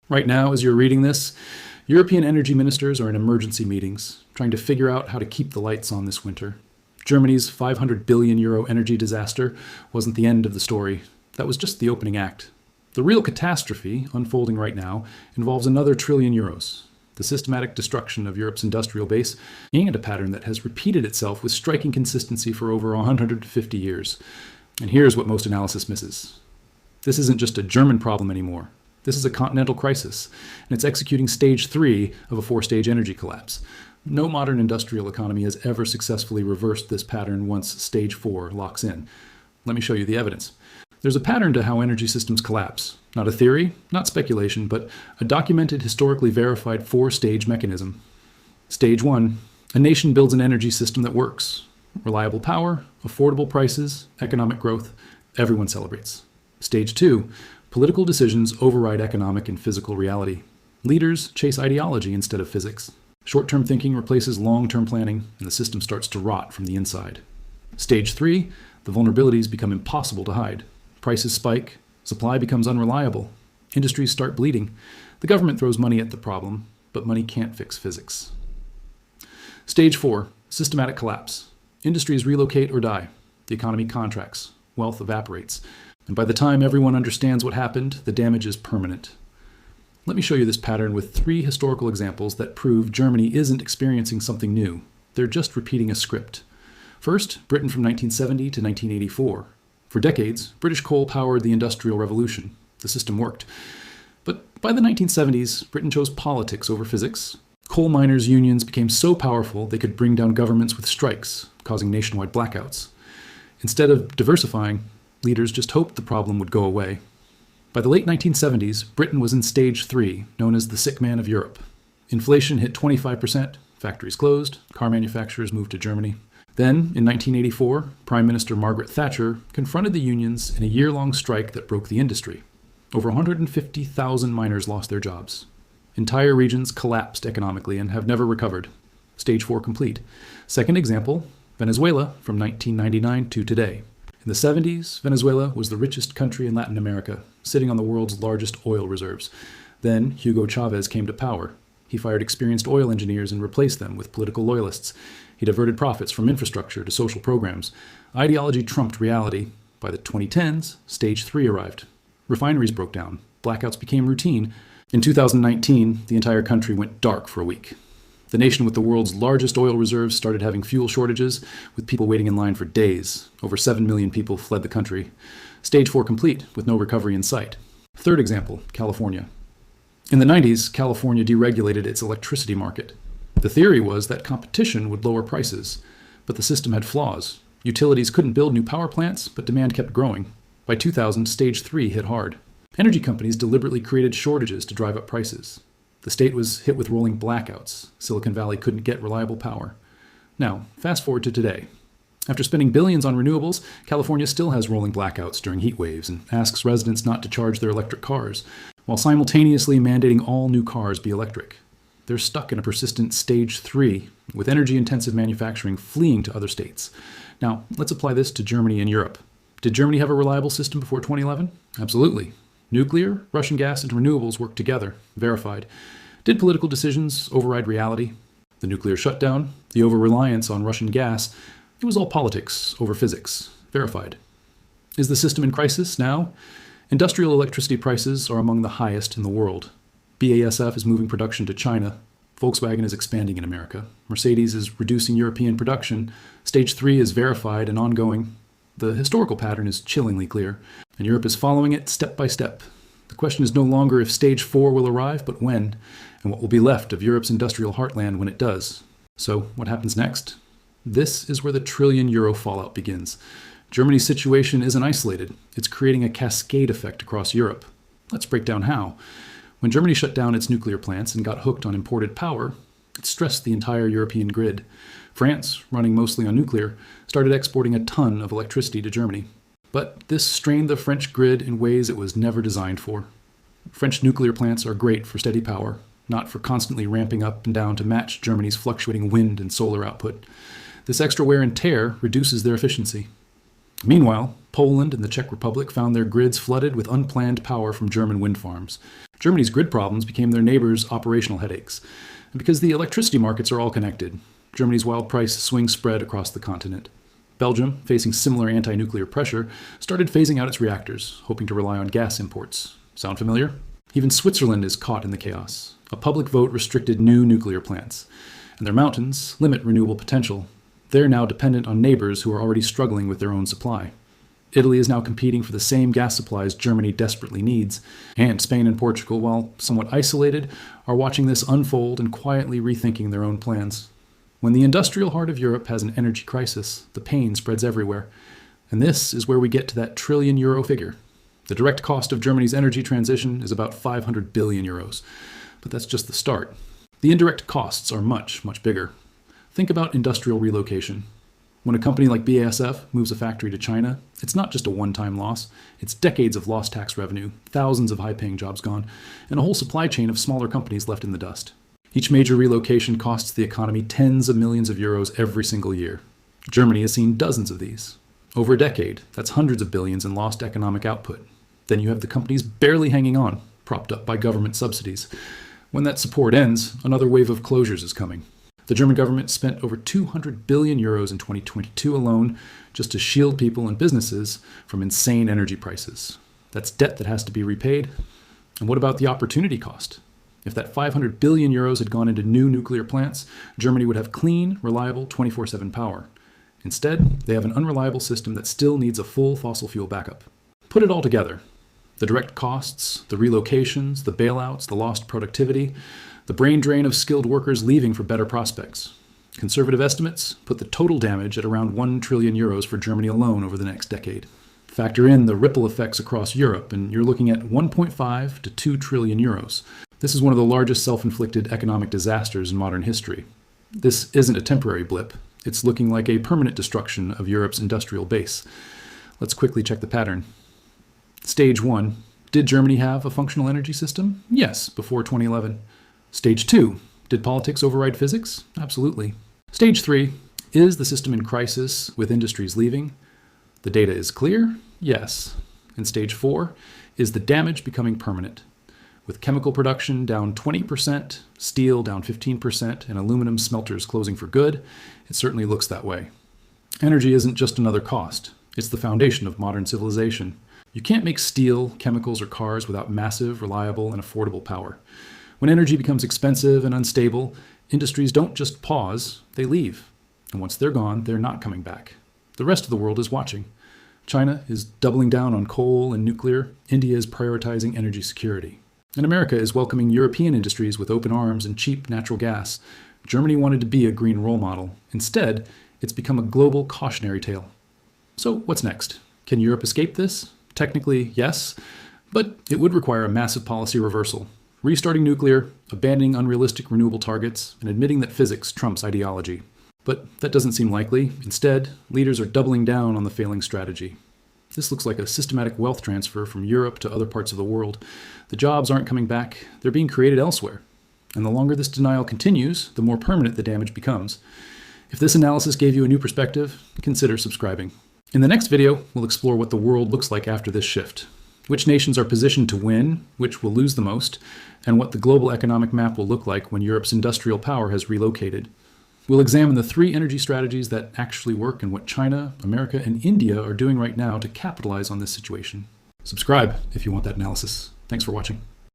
Right now, as you're reading this, European energy ministers are in emergency meetings, trying to figure out how to keep the lights on this winter. Germany's €500 billion energy disaster wasn't the end of the story. That was just the opening act. The real catastrophe, unfolding right now, involves another €1 trillion. The systematic destruction of Europe's industrial base, and a pattern that has repeated itself with striking consistency for over 150 years. And here's what most analysis misses. This isn't just a German problem anymore. This is a continental crisis, and it's executing stage 3 of a 4-stage energy collapse. No modern industrial economy has ever successfully reversed this pattern once stage 4 locks in. Let me show you the evidence. There's a pattern to how energy systems collapse. Not a theory, not speculation, but a documented, historically verified 4-stage mechanism. Stage 1, a nation builds an energy system that works. Reliable power, affordable prices, economic growth, everyone celebrates. Stage 2, political decisions override economic and physical reality. Leaders chase ideology instead of physics. Short-term thinking replaces long-term planning, and the system starts to rot from the inside. Stage 3, the vulnerabilities become impossible to hide. Prices spike, supply becomes unreliable, industries start bleeding. The government throws money at the problem, but money can't fix physics. Stage 4, systematic collapse. Industries relocate or die. The economy contracts. Wealth evaporates. And by the time everyone understands what happened, the damage is permanent. Let me show you this pattern with 3 historical examples that prove Germany isn't experiencing something new. They're just repeating a script. First, Britain from 1970 to 1984. For decades, British coal powered the Industrial Revolution. The system worked. But by the 1970s, Britain chose politics over physics. Coal miners' unions became so powerful they could bring down governments with strikes, causing nationwide blackouts. Instead of diversifying, leaders just hoped the problem would go away. By the late 1970s, Britain was in stage 3, known as the sick man of Europe. Inflation hit 25%, factories closed, car manufacturers moved to Germany. Then, in 1984, Prime Minister Margaret Thatcher confronted the unions in a year-long strike that broke the industry. Over 150,000 miners lost their jobs. Entire regions collapsed economically and have never recovered. Stage 4 complete. Second example, Venezuela from 1999 to today. In the 70s, Venezuela was the richest country in Latin America, sitting on the world's largest oil reserves. Then Hugo Chavez came to power. He fired experienced oil engineers and replaced them with political loyalists. He diverted profits from infrastructure to social programs. Ideology trumped reality. By the 2010s, stage 3 arrived. Refineries broke down. Blackouts became routine. In 2019, the entire country went dark for a week. The nation with the world's largest oil reserves started having fuel shortages, with people waiting in line for days. Over 7 million people fled the country. Stage 4 complete, with no recovery in sight. Third example, California. In the 90s, California deregulated its electricity market. The theory was that competition would lower prices, but the system had flaws. Utilities couldn't build new power plants, but demand kept growing. By 2000, stage 3 hit hard. Energy companies deliberately created shortages to drive up prices. The state was hit with rolling blackouts. Silicon Valley couldn't get reliable power. Now, fast forward to today. After spending billions on renewables, California still has rolling blackouts during heat waves and asks residents not to charge their electric cars, while simultaneously mandating all new cars be electric. They're stuck in a persistent stage 3, with energy-intensive manufacturing fleeing to other states. Now, let's apply this to Germany and Europe. Did Germany have a reliable system before 2011? Absolutely. Nuclear, Russian gas, and renewables worked together, verified. Did political decisions override reality? The nuclear shutdown, the over-reliance on Russian gas, it was all politics over physics, verified. Is the system in crisis now? Industrial electricity prices are among the highest in the world. BASF is moving production to China. Volkswagen is expanding in America. Mercedes is reducing European production. Stage 3 is verified and ongoing. The historical pattern is chillingly clear, and Europe is following it step by step. The question is no longer if stage 4 will arrive, but when, and what will be left of Europe's industrial heartland when it does. So, what happens next? This is where the €1 trillion fallout begins. Germany's situation isn't isolated. It's creating a cascade effect across Europe. Let's break down how. When Germany shut down its nuclear plants and got hooked on imported power, it stressed the entire European grid. France, running mostly on nuclear, started exporting a ton of electricity to Germany. But this strained the French grid in ways it was never designed for. French nuclear plants are great for steady power, not for constantly ramping up and down to match Germany's fluctuating wind and solar output. This extra wear and tear reduces their efficiency. Meanwhile, Poland and the Czech Republic found their grids flooded with unplanned power from German wind farms. Germany's grid problems became their neighbors' operational headaches. And because the electricity markets are all connected, Germany's wild price swings spread across the continent. Belgium, facing similar anti-nuclear pressure, started phasing out its reactors, hoping to rely on gas imports. Sound familiar? Even Switzerland is caught in the chaos. A public vote restricted new nuclear plants, and their mountains limit renewable potential. They're now dependent on neighbors who are already struggling with their own supply. Italy is now competing for the same gas supplies Germany desperately needs, and Spain and Portugal, while somewhat isolated, are watching this unfold and quietly rethinking their own plans. When the industrial heart of Europe has an energy crisis, the pain spreads everywhere. And this is where we get to that trillion-euro figure. The direct cost of Germany's energy transition is about 500 billion euros. But that's just the start. The indirect costs are much, much bigger. Think about industrial relocation. When a company like BASF moves a factory to China, it's not just a one-time loss. It's decades of lost tax revenue, thousands of high-paying jobs gone, and a whole supply chain of smaller companies left in the dust. Each major relocation costs the economy tens of millions of euros every single year. Germany has seen dozens of these. Over a decade, that's hundreds of billions in lost economic output. Then you have the companies barely hanging on, propped up by government subsidies. When that support ends, another wave of closures is coming. The German government spent over 200 billion euros in 2022 alone just to shield people and businesses from insane energy prices. That's debt that has to be repaid. And what about the opportunity cost? If that 500 billion euros had gone into new nuclear plants, Germany would have clean, reliable 24/7 power. Instead, they have an unreliable system that still needs a full fossil fuel backup. Put it all together. The direct costs, the relocations, the bailouts, the lost productivity, the brain drain of skilled workers leaving for better prospects. Conservative estimates put the total damage at around 1 trillion euros for Germany alone over the next decade. Factor in the ripple effects across Europe, and you're looking at 1.5 to 2 trillion euros. This is one of the largest self-inflicted economic disasters in modern history. This isn't a temporary blip. It's looking like a permanent destruction of Europe's industrial base. Let's quickly check the pattern. Stage 1. Did Germany have a functional energy system? Yes, before 2011. Stage 2. Did politics override physics? Absolutely. Stage 3. Is the system in crisis with industries leaving? The data is clear? Yes. And Stage 4. Is the damage becoming permanent? With chemical production down 20%, steel down 15%, and aluminum smelters closing for good, it certainly looks that way. Energy isn't just another cost. It's the foundation of modern civilization. You can't make steel, chemicals, or cars without massive, reliable, and affordable power. When energy becomes expensive and unstable, industries don't just pause, they leave. And once they're gone, they're not coming back. The rest of the world is watching. China is doubling down on coal and nuclear. India is prioritizing energy security. And America is welcoming European industries with open arms and cheap natural gas. Germany wanted to be a green role model. Instead, it's become a global cautionary tale. So what's next? Can Europe escape this? Technically, yes, but it would require a massive policy reversal. Restarting nuclear, abandoning unrealistic renewable targets, and admitting that physics trumps ideology. But that doesn't seem likely. Instead, leaders are doubling down on the failing strategy. This looks like a systematic wealth transfer from Europe to other parts of the world. The jobs aren't coming back, they're being created elsewhere. And the longer this denial continues, the more permanent the damage becomes. If this analysis gave you a new perspective, consider subscribing. In the next video, we'll explore what the world looks like after this shift, which nations are positioned to win, which will lose the most, and what the global economic map will look like when Europe's industrial power has relocated. We'll examine the 3 energy strategies that actually work and what China, America, and India are doing right now to capitalize on this situation. Subscribe if you want that analysis. Thanks for watching.